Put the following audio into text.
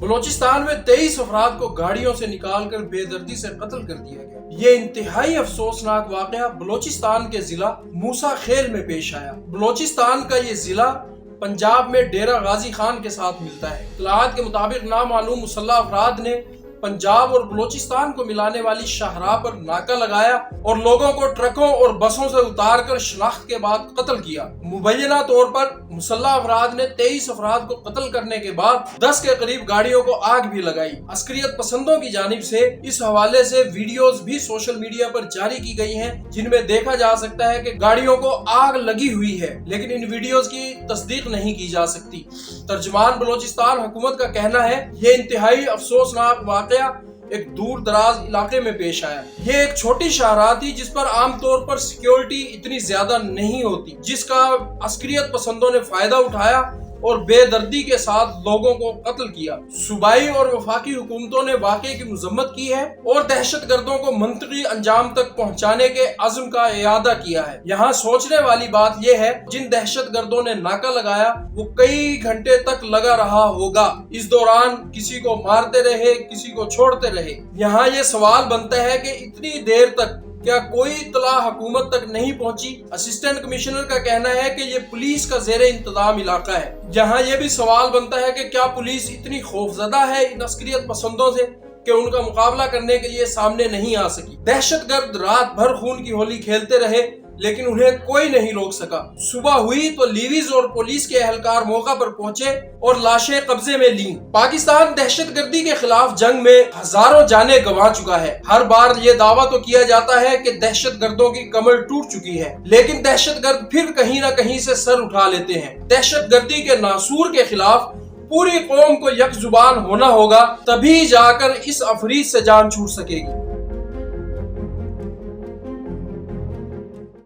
बलूचिस्तान में 23 अफराद को गाड़ियों से निकालकर बेदर्दी से कत्ल कर दिया गया। ये इंतहाई अफसोसनाक वाकया बलूचिस्तान के जिला मूसा खेल में पेश आया। बलूचिस्तान का ये जिला पंजाब में डेरा गाजी खान के साथ मिलता है। इत्तलाआत के मुताबिक नामालूम मुसल्लह अफराद ने पंजाब और बलूचिस्तान को मिलाने वाली शाहराह पर नाका लगाया और लोगों को ट्रकों और बसों से उतारकर शनाख्त के बाद कत्ल किया। मुबैना तौर पर मुसल्लह अफराद ने 23 अफराद को कत्ल करने के बाद 10 के करीब गाड़ियों को आग भी लगाई। अस्करियत पसंदों की जानिब से इस हवाले से वीडियोस भी सोशल मीडिया पर जारी की गई हैं, जिनमें देखा जा सकता है कि गाड़ियों को आग लगी हुई है, लेकिन इन वीडियोस की तस्दीक नहीं की जा सकती। तर्जुमान बलूचिस्तान हुकूमत का कहना है ये इंतहाई अफसोसनाक वाकया एक दूर दराज इलाके में पेश आया। ये एक छोटी शाहराह थी जिस पर आमतौर पर सिक्योरिटी इतनी ज्यादा नहीं होती, जिसका अस्करियत पसंदों ने फायदा उठाया और बेदर्दी के साथ लोगों को कत्ल किया। सूबाई और वफाकी हुकूमतों ने वाक़े की मजम्मत की है और दहशतगर्दों को मंतकी अंजाम तक पहुंचाने के अज़्म का इयादा किया है। यहाँ सोचने वाली बात यह है, जिन दहशतगर्दों ने नाका लगाया वो कई घंटे तक लगा रहा होगा। इस दौरान किसी को मारते रहे, किसी को छोड़ते रहे। यहाँ ये सवाल बनता है कि इतनी देर तक क्या कोई इत्तला हुकूमत तक नहीं पहुंची? असिस्टेंट कमिश्नर का कहना है कि ये पुलिस का ज़ेरे इंतजाम इलाका है। यहाँ ये भी सवाल बनता है कि क्या पुलिस इतनी खौफजदा है इन अस्करियत पसंदों से कि उनका मुकाबला करने के लिए सामने नहीं आ सकी। दहशतगर्द रात भर खून की होली खेलते रहे, लेकिन उन्हें कोई नहीं रोक सका। सुबह हुई तो लीवीज और पुलिस के एहलकार मौका पर पहुंचे और लाशें कब्जे में लीं। पाकिस्तान दहशतगर्दी के खिलाफ जंग में हजारों जानें गंवा चुका है। हर बार ये दावा तो किया जाता है कि दहशतगर्दों की कमर टूट चुकी है, लेकिन दहशतगर्द फिर कहीं न कहीं से सर उठा लेते हैं। दहशतगर्दी के नासूर के खिलाफ पूरी कौम को यकजुबान होना होगा, तभी जाकर इस अफरीद से जान छूट सकेगी।